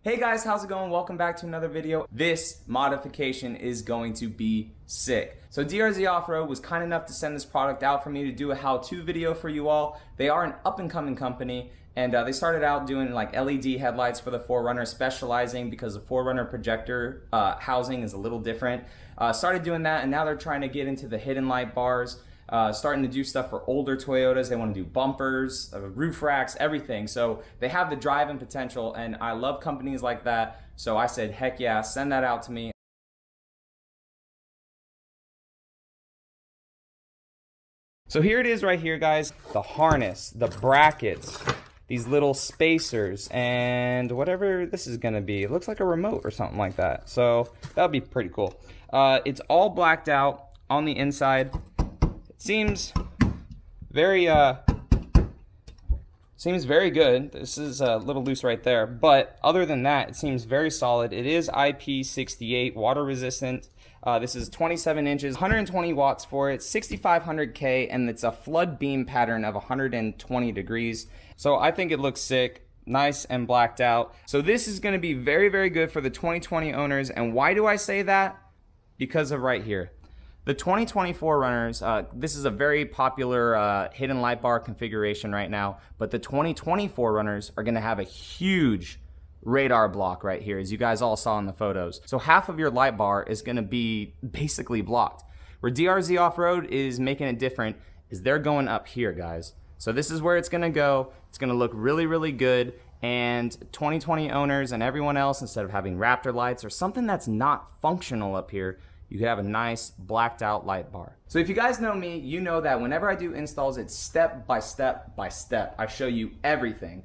Hey guys, how's it going? Welcome back to another video. This modification is going to be sick. So DRZ Off Road was kind enough to send this product out for me to do a how-to video for you all. They are an up-and-coming company, and they started out doing like LED headlights for the 4Runner, specializing because the 4Runner projector housing is a little different. Started doing that, and now they're trying to get into the hidden light bars. Starting to do stuff for older Toyotas. They want to do bumpers, roof racks, everything. So they have the drive and potential, and I love companies like that. So I said, heck yeah, send that out to me. So here it is right here, guys. The harness, the brackets, these little spacers, and whatever this is gonna be. It looks like a remote or something like that. So that would be pretty cool. It's all blacked out on the inside. Seems very good. This is a little loose right there, but other than that, it seems very solid. It is IP68 water resistant. This is 27 inches, 120 watts for it, 6500K, and it's a flood beam pattern of 120 degrees. So I think it looks sick, nice and blacked out. So this is going to be very, very good for the 2020 owners. And why do I say that? Because of right here. The 2024 runners, this is a very popular hidden light bar configuration right now, but the 2024 runners are going to have a huge radar block right here, as you guys all saw in the photos. So half of your light bar is going to be basically blocked. Where DRZ Off Road is making it different is they're going up here, guys. So this is where it's going to go. It's going to look really, really good. And 2020 owners and everyone else, instead of having Raptor lights or something that's not functional up here, you could have a nice blacked out light bar. So if you guys know me, you know that whenever I do installs, it's step by step by step. I show you everything.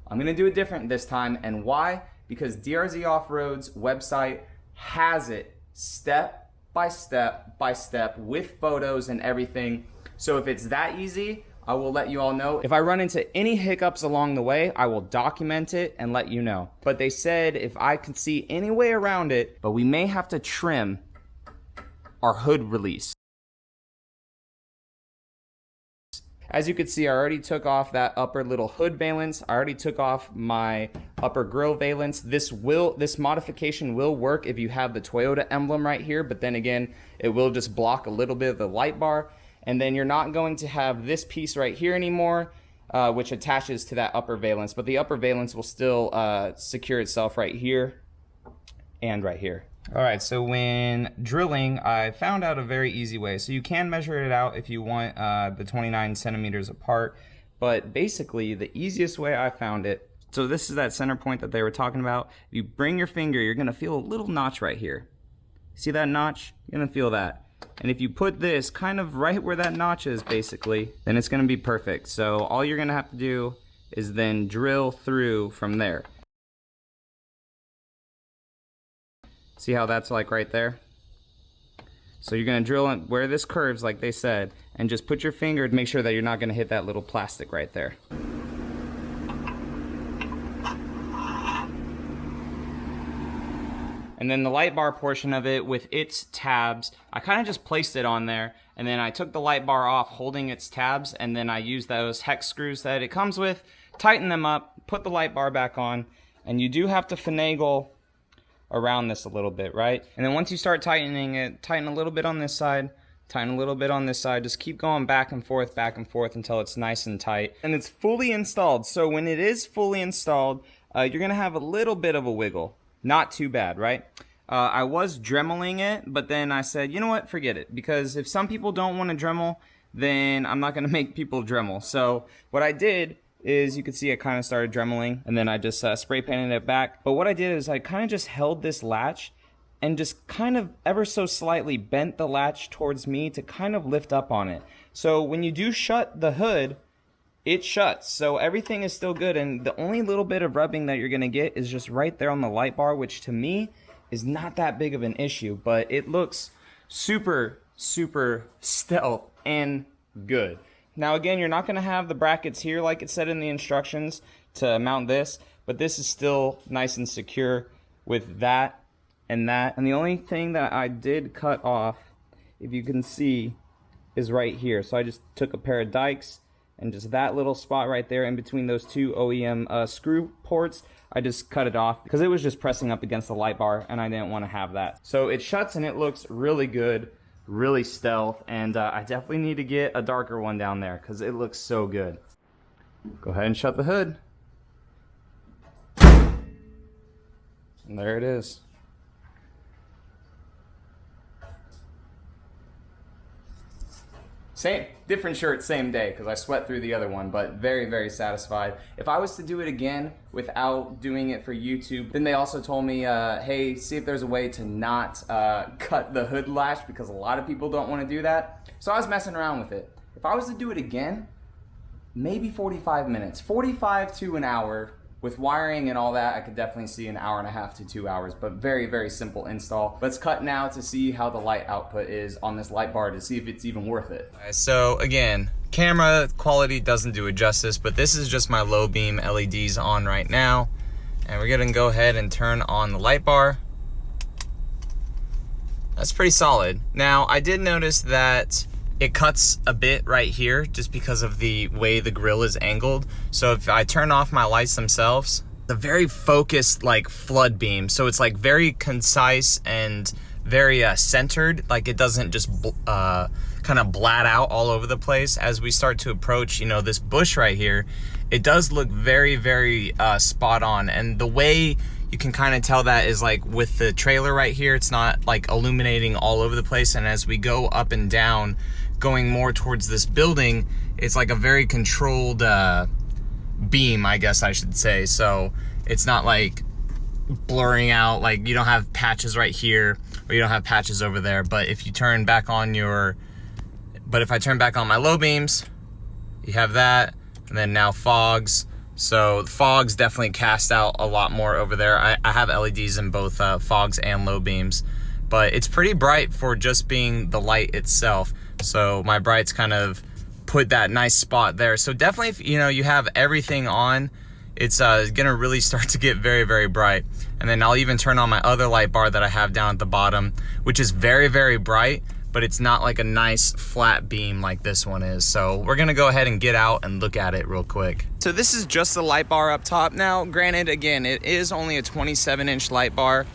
I'm gonna do it different this time, and why? Because DRZ Off Road's website has it step by step by step with photos and everything. So if it's that easy, I will let you all know. If I run into any hiccups along the way, I will document it and let you know. But they said if I can see any way around it, but we may have to trim our hood release. As you can see, I already took off that upper little hood valance. I already took off my upper grille valance. This modification will work if you have the Toyota emblem right here, but then again, it will just block a little bit of the light bar. And then you're not going to have this piece right here anymore, which attaches to that upper valance, but the upper valance will still secure itself right here and right here. Alright, so when drilling, I found out a very easy way. So you can measure it out if you want the 29 centimeters apart, but basically the easiest way I found it, so this is that center point that they were talking about. If you bring your finger, you're going to feel a little notch right here. See that notch? You're going to feel that. And if you put this kind of right where that notch is, basically, then it's going to be perfect. So all you're going to have to do is then drill through from there. See how that's like right there? So you're gonna drill in where this curves, like they said, and just put your finger to make sure that you're not gonna hit that little plastic right there. And then the light bar portion of it with its tabs, I kind of just placed it on there, and then I took the light bar off holding its tabs, and then I used those hex screws that it comes with, tighten them up, put the light bar back on, and you do have to finagle around this a little bit, right? And then once you start tightening it, tighten a little bit on this side, tighten a little bit on this side, just keep going back and forth until it's nice and tight. And it's fully installed, so when it is fully installed, you're gonna have a little bit of a wiggle. Not too bad, right? I was dremeling it, but then I said, you know what, forget it. Because if some people don't want to Dremel, then I'm not gonna make people Dremel. So what I did is, you could see I kind of started dremeling, and then I just spray painted it back. But what I did is I kind of just held this latch and just kind of ever so slightly bent the latch towards me to kind of lift up on it. So when you do shut the hood, it shuts. So everything is still good, and the only little bit of rubbing that you're gonna get is just right there on the light bar, which to me is not that big of an issue, but it looks super, super stealth and good. Now again, you're not going to have the brackets here like it said in the instructions to mount this, but this is still nice and secure with that and that. And the only thing that I did cut off, if you can see, is right here. So I just took a pair of dikes and just that little spot right there in between those two OEM screw ports, I just cut it off because it was just pressing up against the light bar and I didn't want to have that. So it shuts and it looks really good, really stealth, and I definitely need to get a darker one down there because it looks so good. Go ahead and shut the hood. And there it is. Same, different shirt, same day, because I sweat through the other one, but very, very satisfied. If I was to do it again without doing it for YouTube, then they also told me, hey, see if there's a way to not cut the hood latch, because a lot of people don't want to do that. So I was messing around with it. If I was to do it again, maybe 45 minutes, 45 to an hour. With wiring and all that, I could definitely see an hour and a half to 2 hours, but very, very simple install. Let's cut now to see how the light output is on this light bar to see if it's even worth it. So again, camera quality doesn't do it justice, but this is just my low beam LEDs on right now. And we're gonna go ahead and turn on the light bar. That's pretty solid. Now, I did notice that it cuts a bit right here just because of the way the grill is angled. So if I turn off my lights themselves, the very focused like flood beam. So it's like very concise and very centered. Like it doesn't just kind of blat out all over the place. As we start to approach, you know, this bush right here, it does look very, very spot on. And the way you can kind of tell that is like with the trailer right here, it's not like illuminating all over the place. And as we go up and down, going more towards this building, it's like a very controlled beam, I guess I should say. So it's not like blurring out, like you don't have patches right here or you don't have patches over there. But if you turn back on your, if I turn back on my low beams, you have that, and then now fogs. So the fogs definitely cast out a lot more over there. I have LEDs in both fogs and low beams, but it's pretty bright for just being the light itself. So my brights kind of put that nice spot there. So definitely, if you know you have everything on, it's gonna really start to get very, very bright. And then I'll even turn on my other light bar that I have down at the bottom, which is very, very bright, but it's not like a nice flat beam like this one is. So we're gonna go ahead and get out and look at it real quick. So this is just the light bar up top. Now, granted, again, it is only a 27-inch light bar.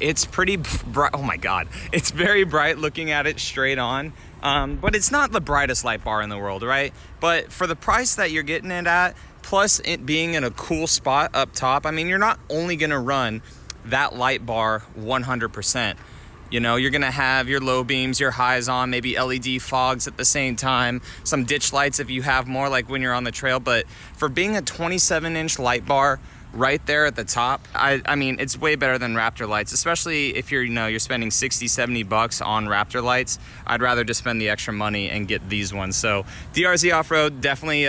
It's pretty bright. Oh my God, it's very bright looking at it straight on. But it's not the brightest light bar in the world, right? But for the price that you're getting it at, plus it being in a cool spot up top, I mean, you're not only gonna run that light bar 100%. You know, you're gonna have your low beams, your highs on, maybe LED fogs at the same time, some ditch lights if you have more, like when you're on the trail. But for being a 27-inch light bar right there at the top, I mean, it's way better than Raptor lights, especially if you're spending 60, 70 bucks on Raptor lights. I'd rather just spend the extra money and get these ones. So DRZ Off Road, definitely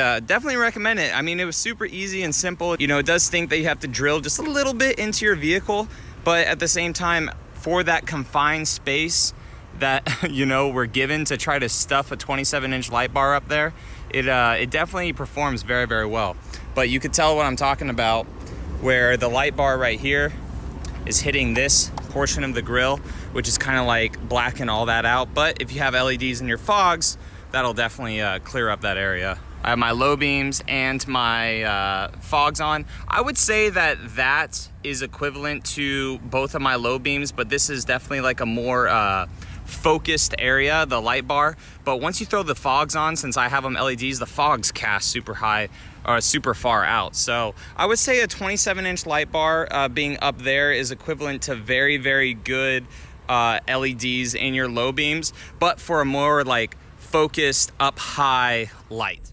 recommend it. I mean, it was super easy and simple. You know, it does think that you have to drill just a little bit into your vehicle, but at the same time, for that confined space that, you know, we're given to try to stuff a 27-inch light bar up there, it definitely performs very, very well. But you could tell what I'm talking about, where the light bar right here is hitting this portion of the grill, which is kind of like blacking all that out. But if you have LEDs in your fogs, that'll definitely clear up that area. I have my low beams and my fogs on. I would say that is equivalent to both of my low beams, but this is definitely like a more focused area, the light bar. But once you throw the fogs on, since I have them LEDs, the fogs cast super high or super far out. So I would say a 27-inch light bar being up there is equivalent to very, very good LEDs in your low beams, but for a more like focused up high light.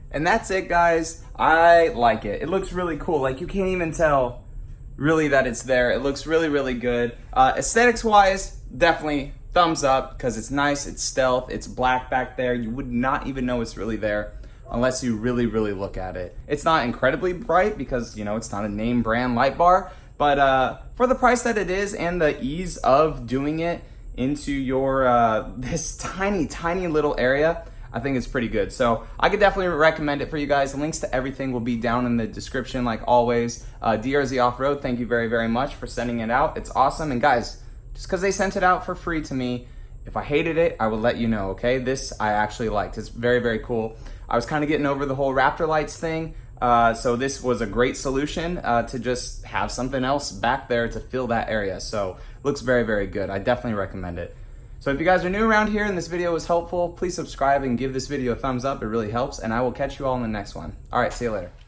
And that's it, guys. I like it. It looks really cool. Like, you can't even tell really that it's there. It looks really, really good. Aesthetics wise, definitely thumbs up, because it's nice, it's stealth, it's black back there. You would not even know it's really there unless you really, really look at it. It's not incredibly bright because, you know, it's not a name brand light bar, but for the price that it is and the ease of doing it into your this tiny, tiny little area, I think it's pretty good. So I could definitely recommend it for you guys. The links to everything will be down in the description like always. DRZ Off Road, thank you very, very much for sending it out. It's awesome. And guys, just because they sent it out for free to me, If I hated it, I would let you know, okay? This I actually liked. It's very, very cool. I was kind of getting over the whole Raptor lights thing, so this was a great solution to just have something else back there to fill that area. So looks very, very good. I definitely recommend it. So if you guys are new around here and this video was helpful, please subscribe and give this video a thumbs up. It really helps, and I will catch you all in the next one. All right, see you later.